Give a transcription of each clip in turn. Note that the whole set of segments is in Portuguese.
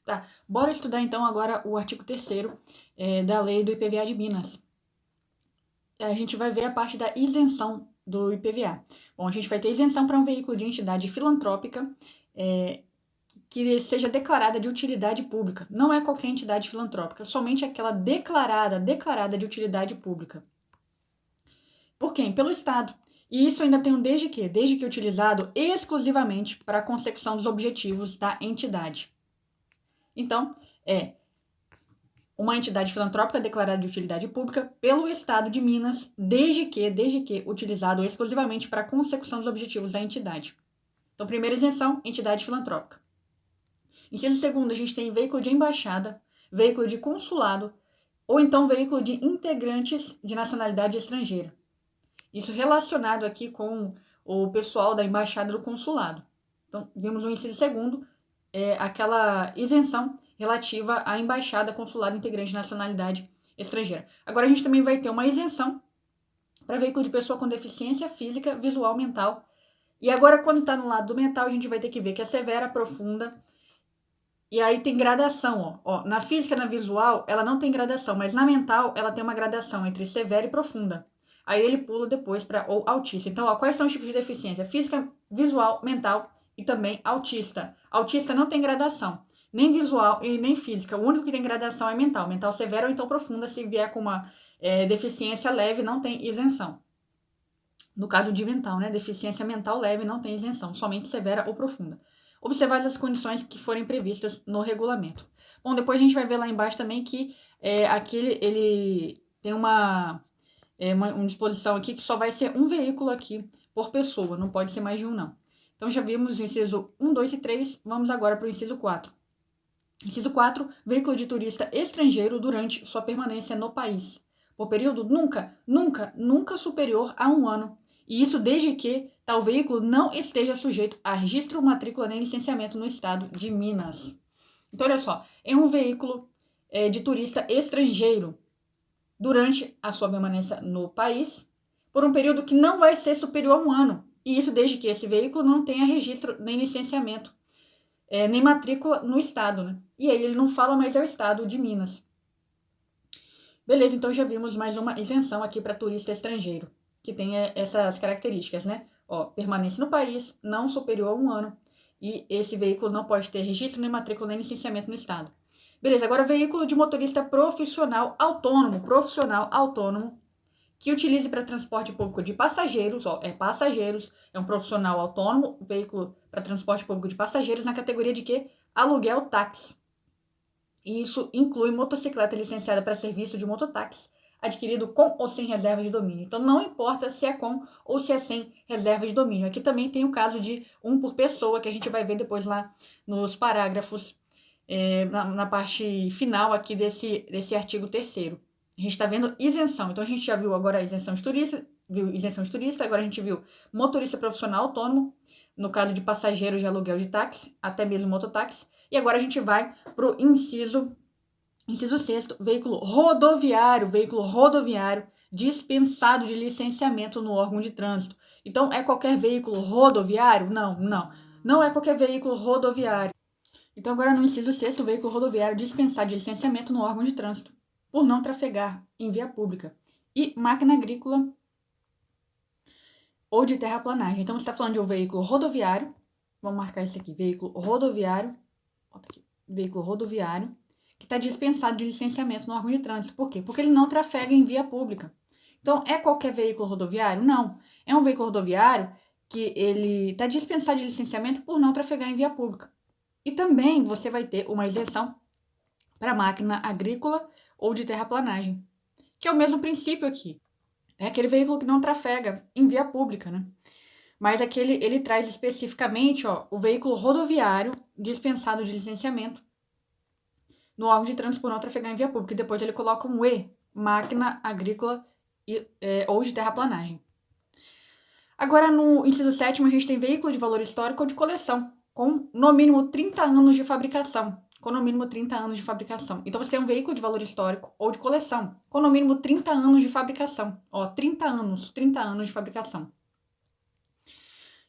Tá, bora estudar então agora o artigo 3º da lei do IPVA de Minas. A gente vai ver a parte da isenção do IPVA. Bom, a gente vai ter isenção para um veículo de entidade filantrópica que seja declarada de utilidade pública. Não é qualquer entidade filantrópica, somente aquela declarada de utilidade pública. Por quem? Pelo Estado. E isso ainda tem um desde que? Desde que utilizado exclusivamente para a consecução dos objetivos da entidade. Então, é uma entidade filantrópica declarada de utilidade pública pelo Estado de Minas, desde que utilizado exclusivamente para a consecução dos objetivos da entidade. Então, primeira isenção, entidade filantrópica. Inciso segundo, a gente tem veículo de embaixada, veículo de consulado, ou então veículo de integrantes de nacionalidade estrangeira. Isso relacionado aqui com o pessoal da embaixada do consulado. Então, vimos o inciso segundo, aquela isenção relativa à embaixada, consulado, integrante de nacionalidade estrangeira. Agora a gente também vai ter uma isenção para veículo de pessoa com deficiência física, visual, mental. E agora, quando está no lado do mental, a gente vai ter que ver que é severa, profunda. E aí tem gradação, ó. Na física, na visual, ela não tem gradação, mas na mental, ela tem uma gradação entre severa e profunda. Aí ele pula depois para ou autista. Então, ó, quais são os tipos de deficiência? Física, visual, mental e também autista. Autista não tem gradação, nem visual e nem física. O único que tem gradação é mental. Mental severa ou então profunda, se vier com uma deficiência leve, não tem isenção. No caso de mental, né? Deficiência mental leve não tem isenção, somente severa ou profunda. Observar as condições que forem previstas no regulamento. Bom, depois a gente vai ver lá embaixo também que aqui ele tem uma disposição aqui que só vai ser um veículo aqui por pessoa, não pode ser mais de um, não. Então, já vimos o inciso 1, 2 e 3, vamos agora para o inciso 4. Inciso 4, veículo de turista estrangeiro durante sua permanência no país. Por período nunca superior a 1 ano. E isso desde que tal veículo não esteja sujeito a registro, matrícula nem licenciamento no estado de Minas. Então, olha só, é um veículo de turista estrangeiro durante a sua permanência no país, por um período que não vai ser superior a 1 ano. E isso desde que esse veículo não tenha registro nem licenciamento, nem matrícula no estado, né? E aí ele não fala, mas é o estado de Minas. Beleza, então já vimos mais uma isenção aqui para turista estrangeiro, que tem essas características, né? Ó, permanência no país, não superior a 1 ano, e esse veículo não pode ter registro, nem matrícula, nem licenciamento no estado. Beleza, agora veículo de motorista profissional autônomo, que utilize para transporte público de passageiros, ó, passageiros, é um profissional autônomo, veículo para transporte público de passageiros na categoria de quê? Aluguel táxi. E isso inclui motocicleta licenciada para serviço de mototáxi, adquirido com ou sem reserva de domínio. Então, não importa se é com ou se é sem reserva de domínio. Aqui também tem o caso de um por pessoa, que a gente vai ver depois lá nos parágrafos, na parte final aqui desse artigo 3º. A gente está vendo isenção. Então, a gente já viu agora a isenção de turista, agora a gente viu motorista profissional autônomo, no caso de passageiros de aluguel de táxi, até mesmo mototáxi. E agora a gente vai para o inciso 6º, veículo rodoviário dispensado de licenciamento no órgão de trânsito. Então, é qualquer veículo rodoviário? Não é qualquer veículo rodoviário. Então, agora no inciso 6º, veículo rodoviário dispensado de licenciamento no órgão de trânsito, por não trafegar em via pública. E máquina agrícola ou de terraplanagem. Então, você está falando de um veículo rodoviário, vamos marcar isso aqui, veículo rodoviário, que está dispensado de licenciamento no órgão de trânsito. Por quê? Porque ele não trafega em via pública. Então, é qualquer veículo rodoviário? Não. É um veículo rodoviário que ele está dispensado de licenciamento por não trafegar em via pública. E também você vai ter uma isenção para máquina agrícola ou de terraplanagem, que é o mesmo princípio aqui. É aquele veículo que não trafega em via pública, né? Mas aqui ele traz especificamente, ó, o veículo rodoviário dispensado de licenciamento no órgão de trânsito por não trafegar em via pública. E depois ele coloca um E, máquina agrícola ou de terraplanagem. Agora, no inciso 7º, a gente tem veículo de valor histórico ou de coleção, com no mínimo 30 anos de fabricação. Então, você tem um veículo de valor histórico ou de coleção, com no mínimo 30 anos de fabricação. Ó, 30 anos de fabricação.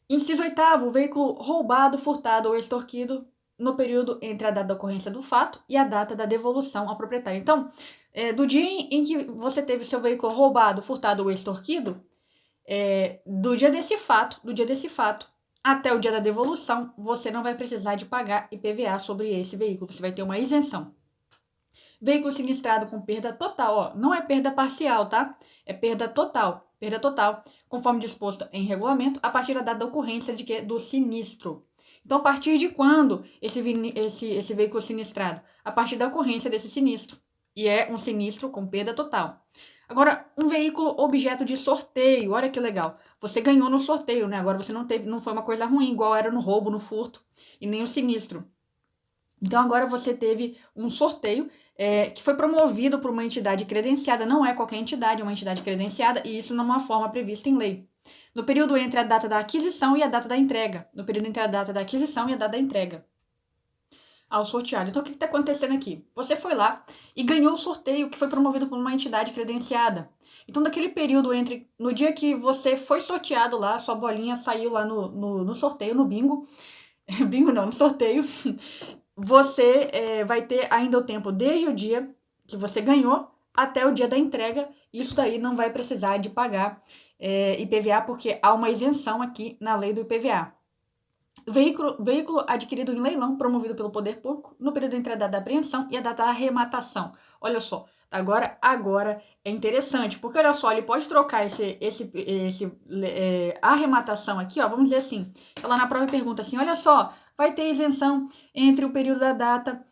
Inciso 8º, veículo roubado, furtado ou extorquido no período entre a data da ocorrência do fato e a data da devolução ao proprietário. Então, do dia em que você teve seu veículo roubado, furtado ou extorquido, do dia desse fato até o dia da devolução, você não vai precisar de pagar IPVA sobre esse veículo, você vai ter uma isenção. Veículo sinistrado com perda total, ó, não é perda parcial, tá? É perda total, conforme disposto em regulamento, a partir da data da ocorrência de quê? Do sinistro. Então, a partir de quando esse veículo sinistrado? A partir da ocorrência desse sinistro. E é um sinistro com perda total. Agora, um veículo objeto de sorteio, olha que legal. Você ganhou no sorteio, né? Agora você não foi uma coisa ruim, igual era no roubo, no furto e nem o sinistro. Então, agora você teve um sorteio que foi promovido por uma entidade credenciada, não é qualquer entidade, é uma entidade credenciada, e isso numa forma prevista em lei. No período entre a data da aquisição e a data da entrega. No período entre a data da aquisição e a data da entrega ao sorteado. Então, o que está acontecendo aqui? Você foi lá e ganhou o sorteio que foi promovido por uma entidade credenciada. Então, daquele período no dia que você foi sorteado lá, sua bolinha saiu lá no sorteio, no bingo, bingo não, no sorteio, você vai ter ainda o tempo desde o dia que você ganhou até o dia da entrega. Isso daí não vai precisar de pagar IPVA, porque há uma isenção aqui na lei do IPVA. Veículo adquirido em leilão, promovido pelo poder público, no período entre a data da apreensão e a data da arrematação. Olha só, agora é interessante, porque olha só, ele pode trocar arrematação aqui, ó, vamos dizer assim, lá na prova pergunta assim, olha só, vai ter isenção entre o período da data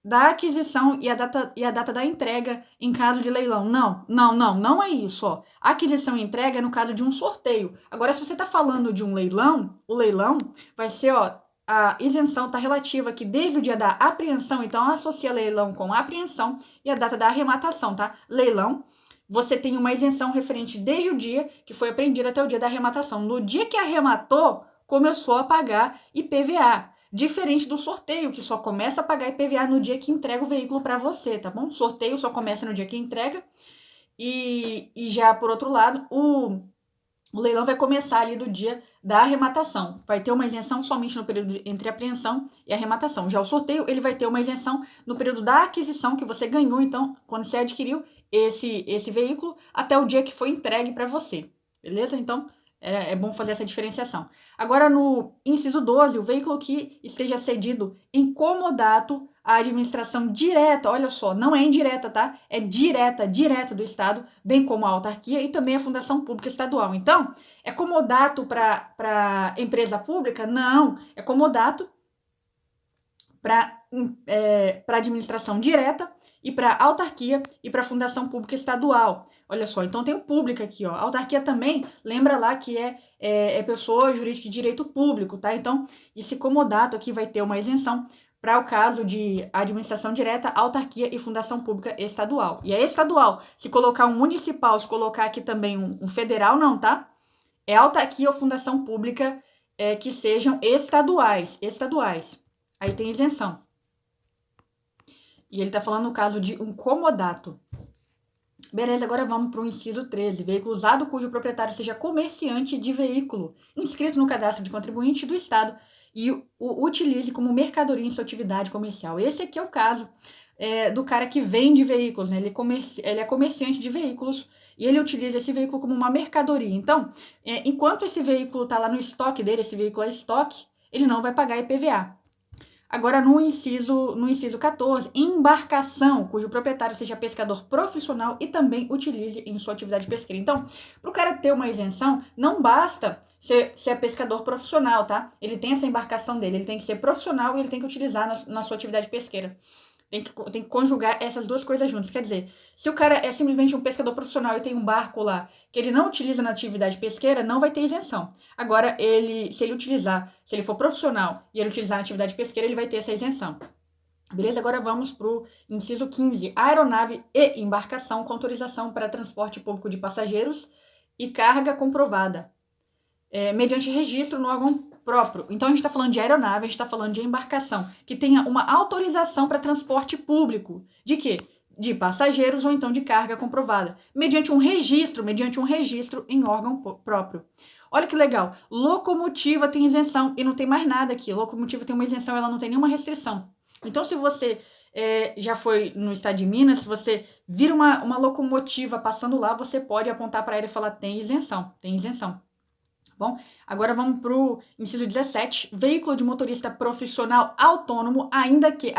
da aquisição e a data da entrega em caso de leilão. Não é isso, ó. Aquisição e entrega é no caso de um sorteio. Agora, se você está falando de um leilão, o leilão vai ser, ó, a isenção está relativa aqui desde o dia da apreensão, então associa leilão com apreensão e a data da arrematação, tá? Leilão, você tem uma isenção referente desde o dia que foi apreendido até o dia da arrematação. No dia que arrematou, começou a pagar IPVA. Diferente do sorteio, que só começa a pagar IPVA no dia que entrega o veículo para você, tá bom? Sorteio só começa no dia que entrega. E já, por outro lado, o leilão vai começar ali do dia da arrematação. Vai ter uma isenção somente no período entre apreensão e arrematação. Já o sorteio, ele vai ter uma isenção no período da aquisição que você ganhou, então, quando você adquiriu esse veículo, até o dia que foi entregue para você. Beleza? Então, é bom fazer essa diferenciação. Agora, no inciso 12, o veículo que esteja cedido em comodato à administração direta, olha só, não é indireta, tá? É direta do Estado, bem como a autarquia e também a Fundação Pública Estadual. Então, é comodato para empresa pública? Não, é comodato para administração direta e para autarquia e para Fundação Pública Estadual. Olha só, então tem o público aqui, ó. A autarquia também, lembra lá que é pessoa jurídica de direito público, tá? Então, esse comodato aqui vai ter uma isenção para o caso de administração direta, autarquia e fundação pública estadual. E é estadual. Se colocar um municipal, se colocar aqui também um federal, não, tá? É autarquia ou fundação pública que sejam estaduais. Aí tem isenção. E ele tá falando no caso de um comodato. Beleza, agora vamos para o inciso 13. Veículo usado cujo proprietário seja comerciante de veículo, inscrito no cadastro de contribuinte do Estado e o utilize como mercadoria em sua atividade comercial. Esse aqui é o caso do cara que vende veículos, né? Ele é comerciante de veículos e ele utiliza esse veículo como uma mercadoria. Então, enquanto esse veículo está lá no estoque dele, esse veículo é estoque, ele não vai pagar IPVA. Agora, no inciso 14, embarcação, cujo proprietário seja pescador profissional e também utilize em sua atividade pesqueira. Então, para o cara ter uma isenção, não basta ser pescador profissional, tá? Ele tem essa embarcação dele, ele tem que ser profissional e ele tem que utilizar na sua atividade pesqueira. Tem que conjugar essas duas coisas juntas. Quer dizer, se o cara é simplesmente um pescador profissional e tem um barco lá que ele não utiliza na atividade pesqueira, não vai ter isenção. Agora, se ele for profissional e ele utilizar na atividade pesqueira, ele vai ter essa isenção. Beleza? Agora vamos para o inciso 15. Aeronave e embarcação com autorização para transporte público de passageiros e carga comprovada, mediante registro no órgão próprio. Então, a gente está falando de aeronave, a gente está falando de embarcação, que tenha uma autorização para transporte público. De quê? de passageiros ou então de carga comprovada, mediante um registro em órgão próprio. Olha que legal, locomotiva tem isenção e não tem mais nada aqui. Locomotiva tem uma isenção, ela não tem nenhuma restrição. Então, se você já foi no estado de Minas, se você vira uma locomotiva passando lá, você pode apontar para ela e falar, tem isenção, tem isenção. Bom, agora vamos para o inciso 17, veículo de motorista profissional autônomo, ainda que,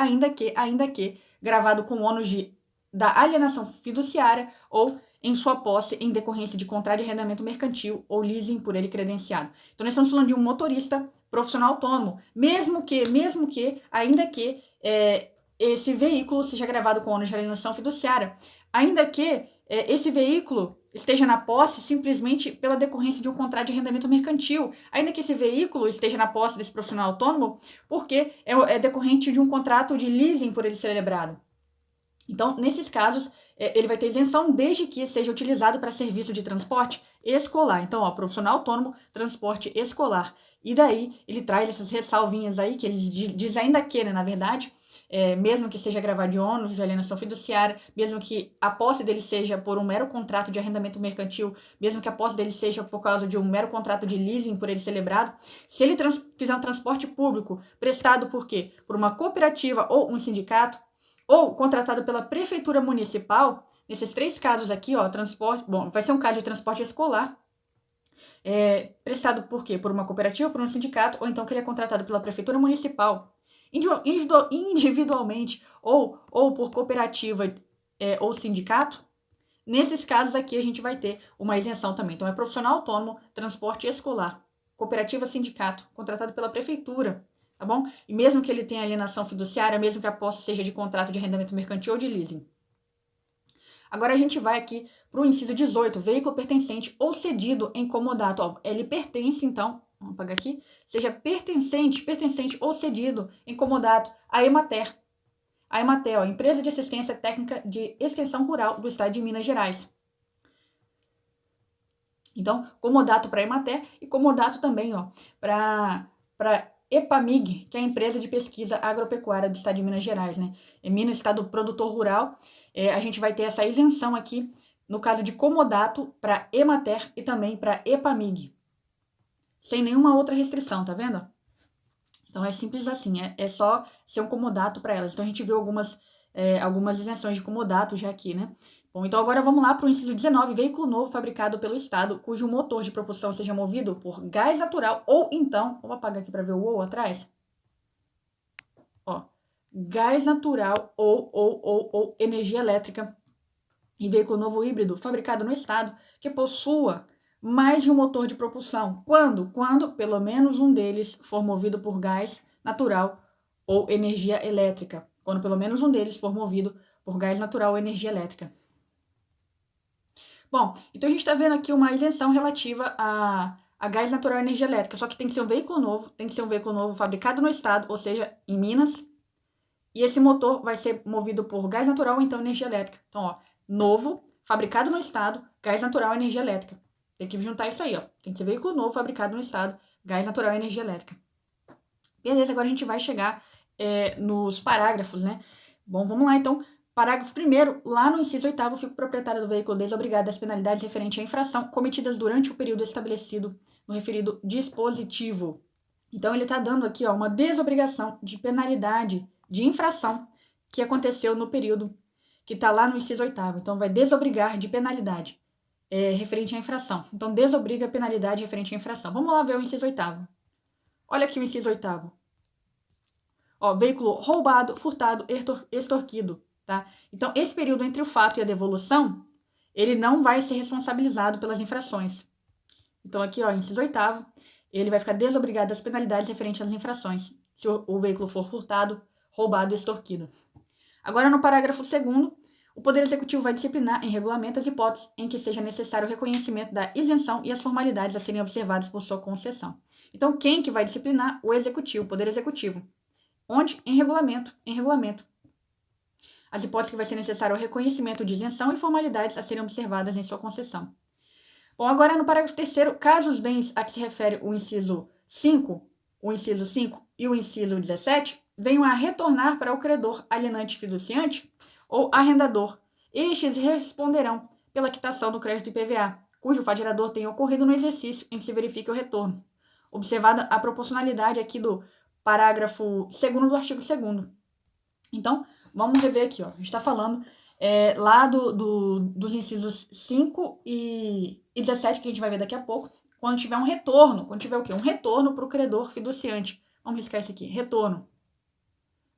gravado com ônus da alienação fiduciária ou em sua posse em decorrência de contrato de arrendamento mercantil ou leasing por ele credenciado. Então, nós estamos falando de um motorista profissional autônomo, mesmo que, ainda que esse veículo seja gravado com ônus de alienação fiduciária, ainda que esse veículo esteja na posse simplesmente pela decorrência de um contrato de arrendamento mercantil, ainda que esse veículo esteja na posse desse profissional autônomo, porque é decorrente de um contrato de leasing por ele celebrado. Então, nesses casos, ele vai ter isenção desde que seja utilizado para serviço de transporte escolar. Então, profissional autônomo, transporte escolar. E daí, ele traz essas ressalvinhas aí, que ele diz ainda que, né, na verdade, mesmo que seja gravado de ônus de alienação fiduciária, mesmo que a posse dele seja por um mero contrato de arrendamento mercantil, mesmo que a posse dele seja por causa de um mero contrato de leasing por ele celebrado, se ele fizer um transporte público prestado por quê? Por uma cooperativa ou um sindicato, ou contratado pela prefeitura municipal, nesses 3 casos aqui, transporte, vai ser um caso de transporte escolar, prestado por quê? Por uma cooperativa, por um sindicato, ou então que ele é contratado pela prefeitura municipal, individualmente, ou por cooperativa ou sindicato. Nesses casos aqui a gente vai ter uma isenção também. Então, é profissional autônomo, transporte escolar, cooperativa, sindicato, contratado pela prefeitura, tá bom? E mesmo que ele tenha alienação fiduciária, mesmo que a posse seja de contrato de arrendamento mercantil ou de leasing. Agora a gente vai aqui para o inciso 18, veículo pertencente ou cedido em comodato. Ele pertence, então, vamos apagar aqui, seja pertencente ou cedido em comodato à Emater. A Emater, Empresa de Assistência Técnica de Extensão Rural do Estado de Minas Gerais. Então, comodato para a Emater e comodato também para EPAMIG, que é a Empresa de Pesquisa Agropecuária do Estado de Minas Gerais, né? Em Minas, Estado produtor rural, a gente vai ter essa isenção aqui, no caso de comodato, para Emater e também para EPAMIG. Sem nenhuma outra restrição, tá vendo? Então, é simples assim, é só ser um comodato para elas. Então, a gente viu algumas isenções de comodato já aqui, né? Bom, então agora vamos lá para o inciso 19, veículo novo fabricado pelo Estado, cujo motor de propulsão seja movido por gás natural ou então, vou apagar aqui para ver o ou atrás, gás natural ou energia elétrica, e veículo novo híbrido fabricado no Estado que possua mais de um motor de propulsão. Quando pelo menos um deles for movido por gás natural ou energia elétrica. Quando pelo menos um deles for movido por gás natural ou energia elétrica. Bom, então a gente está vendo aqui uma isenção relativa a gás natural e energia elétrica, só que tem que ser um veículo novo, fabricado no Estado, ou seja, em Minas, e esse motor vai ser movido por gás natural ou então energia elétrica. Então, novo, fabricado no Estado, gás natural e energia elétrica. Tem que juntar isso aí, tem que ser veículo novo, fabricado no Estado, gás natural e energia elétrica. Beleza, agora a gente vai chegar nos parágrafos, né? Bom, vamos lá então. Parágrafo 1º, lá no inciso 8º, fica o proprietário do veículo desobrigado das penalidades referentes à infração cometidas durante o período estabelecido no referido dispositivo. Então, ele está dando aqui uma desobrigação de penalidade de infração que aconteceu no período que está lá no inciso 8º. Então, vai desobrigar de penalidade referente à infração. Então, desobriga a penalidade referente à infração. Vamos lá ver o inciso 8º. Olha aqui o inciso 8º. Veículo roubado, furtado, extorquido. Tá? Então, esse período entre o fato e a devolução, ele não vai ser responsabilizado pelas infrações. Então, aqui, inciso 8º, ele vai ficar desobrigado das penalidades referentes às infrações, se o veículo for furtado, roubado e extorquido. Agora, no parágrafo 2º, o Poder Executivo vai disciplinar em regulamento as hipóteses em que seja necessário o reconhecimento da isenção e as formalidades a serem observadas por sua concessão. Então, quem que vai disciplinar? O Executivo, o Poder Executivo. Onde? Em regulamento. As hipóteses que vai ser necessário o reconhecimento de isenção e formalidades a serem observadas em sua concessão. Bom, agora no parágrafo 3º, caso os bens a que se refere o inciso 5 e o inciso 17 venham a retornar para o credor alienante fiduciante, ou arrendador. Estes responderão pela quitação do crédito IPVA, cujo fato gerador tenha ocorrido no exercício em que se verifique o retorno. Observada a proporcionalidade aqui do parágrafo 2º do artigo 2º. Então, vamos rever aqui, ó. A gente está falando lá dos incisos 5 e 17, que a gente vai ver daqui a pouco, quando tiver um retorno. Quando tiver o quê? Um retorno para o credor fiduciante. Vamos riscar isso aqui. Retorno.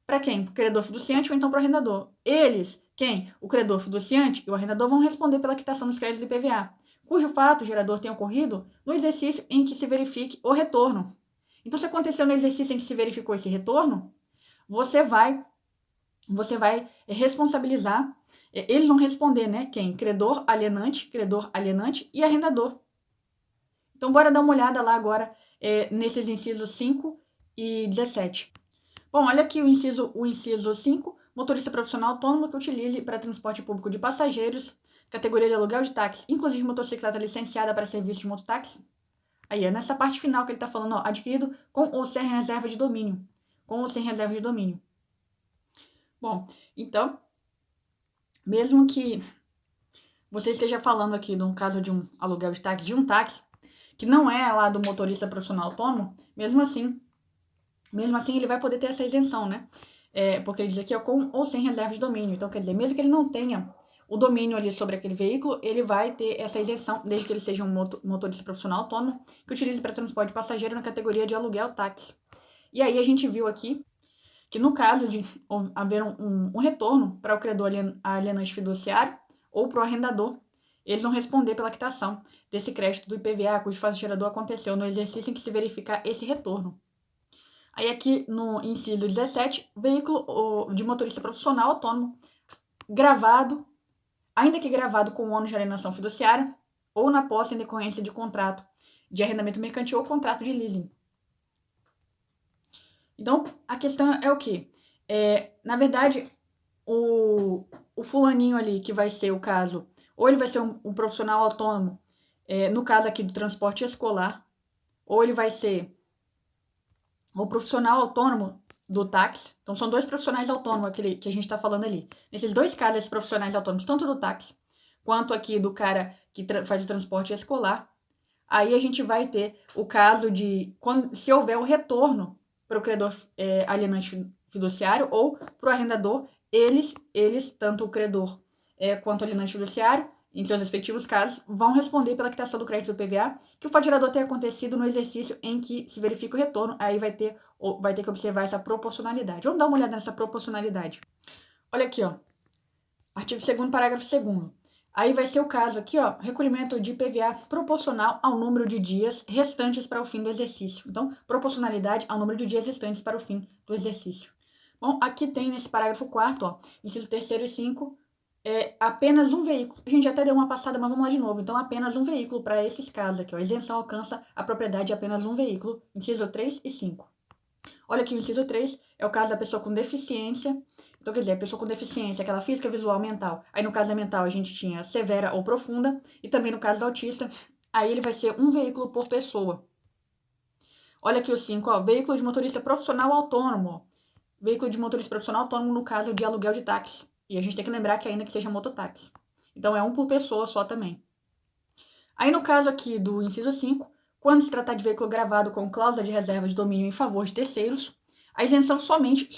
Para quem? Para o credor fiduciante ou então para o arrendador. Eles, quem? O credor fiduciante e o arrendador vão responder pela quitação dos créditos do IPVA, cujo fato gerador tenha ocorrido no exercício em que se verifique o retorno. Então, se aconteceu no exercício em que se verificou esse retorno, você vai responsabilizar, eles vão responder, né? Quem? Credor alienante e arrendador. Então, bora dar uma olhada lá agora nesses incisos 5 e 17. Bom, olha aqui o inciso 5, motorista profissional autônomo que utilize para transporte público de passageiros, categoria de aluguel de táxi, inclusive motocicleta licenciada para serviço de mototáxi. Aí, é nessa parte final que ele está falando, ó, adquirido com ou sem reserva de domínio. Com ou sem reserva de domínio. Bom, então, mesmo que você esteja falando aqui no caso de um aluguel de um táxi, que não é lá do motorista profissional autônomo, mesmo assim ele vai poder ter essa isenção, né? Porque ele diz aqui, ó, com ou sem reserva de domínio. Então, quer dizer, mesmo que ele não tenha o domínio ali sobre aquele veículo, ele vai ter essa isenção, desde que ele seja um motorista profissional autônomo, que utilize para transporte de passageiro na categoria de aluguel táxi. E aí a gente viu aqui que no caso de haver um retorno para o credor alienante fiduciário ou para o arrendador, eles vão responder pela quitação desse crédito do IPVA, cujo fato gerador aconteceu no exercício em que se verificar esse retorno. Aí aqui no inciso 17, veículo de motorista profissional autônomo, gravado, ainda que gravado com o ônus de alienação fiduciária, ou na posse em decorrência de contrato de arrendamento mercantil ou contrato de leasing. Então, a questão é o quê? Na verdade, o fulaninho ali, que vai ser o caso, ou ele vai ser um profissional autônomo, no caso aqui do transporte escolar, ou ele vai ser o profissional autônomo do táxi. Então, são dois profissionais autônomos aquele que a gente está falando ali. Nesses dois casos, esses profissionais autônomos, tanto do táxi, quanto aqui do cara que faz o transporte escolar, aí a gente vai ter o caso de, se houver o retorno para o credor alienante fiduciário ou para o arrendador, eles, tanto o credor quanto o alienante fiduciário, em seus respectivos casos, vão responder pela quitação do crédito do PVA, que o fato gerador tenha acontecido no exercício em que se verifica o retorno. Aí vai ter que observar essa proporcionalidade. Vamos dar uma olhada nessa proporcionalidade. Olha aqui, ó. Artigo 2º, parágrafo 2º. Aí vai ser o caso aqui, ó, recolhimento de IPVA proporcional ao número de dias restantes para o fim do exercício. Então, proporcionalidade ao número de dias restantes para o fim do exercício. Bom, aqui tem nesse parágrafo 4º, ó, inciso 3º e 5, apenas um veículo. A gente até deu uma passada, mas vamos lá de novo. Então, apenas um veículo para esses casos aqui, ó. A isenção alcança a propriedade de apenas um veículo, inciso 3 e 5. Olha aqui o inciso 3, é o caso da pessoa com deficiência. Então, quer dizer, a pessoa com deficiência, aquela física, visual, mental. Aí, no caso da mental, a gente tinha severa ou profunda. E também no caso do autista, aí ele vai ser um veículo por pessoa. Olha aqui o 5, ó, veículo de motorista profissional autônomo. Veículo de motorista profissional autônomo no caso de aluguel de táxi. E a gente tem que lembrar que ainda que seja mototáxi. Então, é um por pessoa só também. Aí, no caso aqui do inciso 5, quando se tratar de veículo gravado com cláusula de reserva de domínio em favor de terceiros, a isenção somente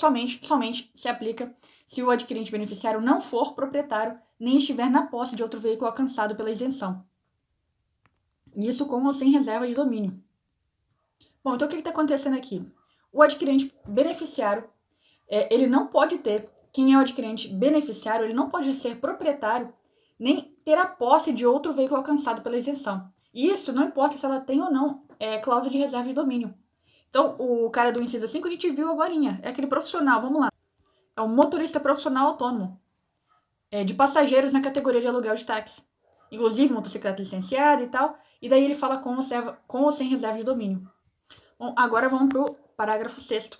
se aplica se o adquirente beneficiário não for proprietário nem estiver na posse de outro veículo alcançado pela isenção. Isso com ou sem reserva de domínio. Bom, então o que está acontecendo aqui? O adquirente beneficiário, ele não pode ter, quem é o adquirente beneficiário, ele não pode ser proprietário nem ter a posse de outro veículo alcançado pela isenção. Isso não importa se ela tem ou não cláusula de reserva de domínio. Então, o cara do inciso 5 a gente viu agorinha. É aquele profissional, vamos lá. É um motorista profissional autônomo. De passageiros na categoria de aluguel de táxi. Inclusive, motocicleta licenciada e tal. E daí ele fala com ou sem reserva de domínio. Bom, agora vamos para o parágrafo 6º.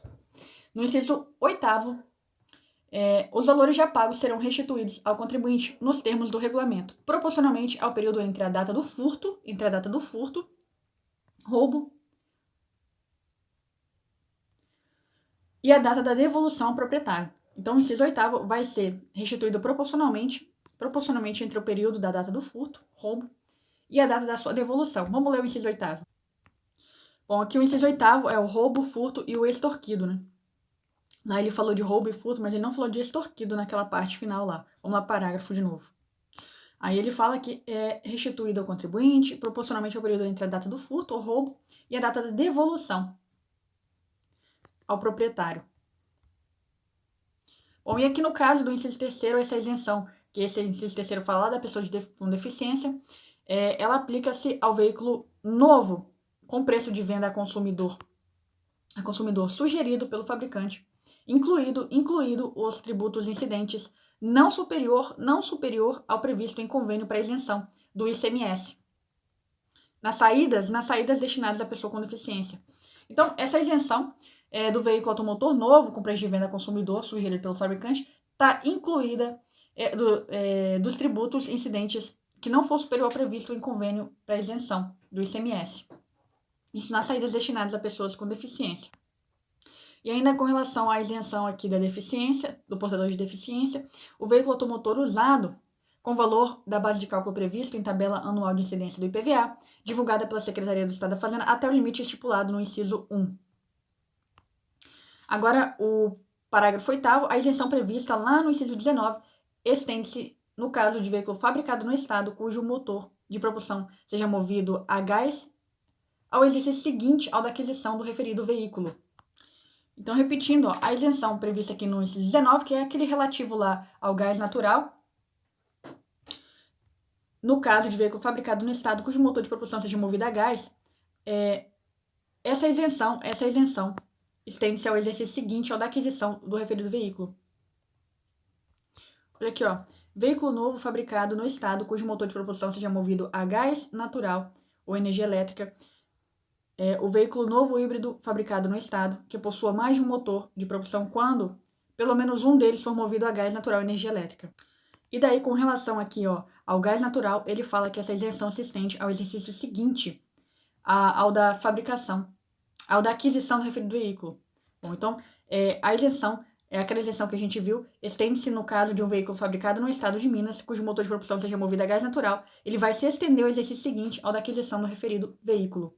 No inciso 8º, os valores já pagos serão restituídos ao contribuinte nos termos do regulamento, proporcionalmente ao período entre a data do furto, roubo, e a data da devolução ao proprietário. Então, o inciso 8º vai ser restituído proporcionalmente entre o período da data do furto, roubo, e a data da sua devolução. Vamos ler o inciso 8º. Bom, aqui o inciso 8º é o roubo, furto e o extorquido, né? Lá ele falou de roubo e furto, mas ele não falou de extorquido naquela parte final lá. Vamos lá, parágrafo de novo. Aí ele fala que é restituído ao contribuinte proporcionalmente ao período entre a data do furto ou roubo e a data da devolução ao proprietário. Bom, e aqui no caso do inciso 3º, essa isenção, que esse inciso 3º fala da pessoa com deficiência, ela aplica-se ao veículo novo, com preço de venda a consumidor sugerido pelo fabricante, incluído os tributos incidentes não superior ao previsto em convênio para isenção do ICMS. Nas saídas destinadas à pessoa com deficiência. Então, essa isenção do veículo automotor novo, com preço de venda a consumidor, sugerido pelo fabricante, está incluída dos tributos incidentes que não for superior ao previsto em convênio para isenção do ICMS. Isso nas saídas destinadas a pessoas com deficiência. E ainda com relação à isenção aqui da deficiência, do portador de deficiência, o veículo automotor usado com valor da base de cálculo previsto em tabela anual de incidência do IPVA, divulgada pela Secretaria do Estado da Fazenda até o limite estipulado no inciso 1. Agora, o parágrafo 8º, a isenção prevista lá no inciso 19 estende-se no caso de veículo fabricado no estado cujo motor de propulsão seja movido a gás ao exercício seguinte ao da aquisição do referido veículo. Então, repetindo, a isenção prevista aqui no inciso 19, que é aquele relativo lá ao gás natural, no caso de veículo fabricado no estado cujo motor de propulsão seja movido a gás, essa isenção estende-se ao exercício seguinte ao da aquisição do referido veículo. Olha aqui, ó. Veículo novo fabricado no estado cujo motor de propulsão seja movido a gás natural ou energia elétrica. O veículo novo híbrido fabricado no estado que possua mais de um motor de propulsão quando pelo menos um deles for movido a gás natural ou energia elétrica. E daí, com relação aqui, ó, ao gás natural, ele fala que essa isenção se estende ao exercício seguinte ao da fabricação, ao da aquisição do referido veículo. Bom, então, a isenção, aquela isenção que a gente viu, estende-se no caso de um veículo fabricado no estado de Minas, cujo motor de propulsão seja movido a gás natural, ele vai se estender ao exercício seguinte ao da aquisição do referido veículo.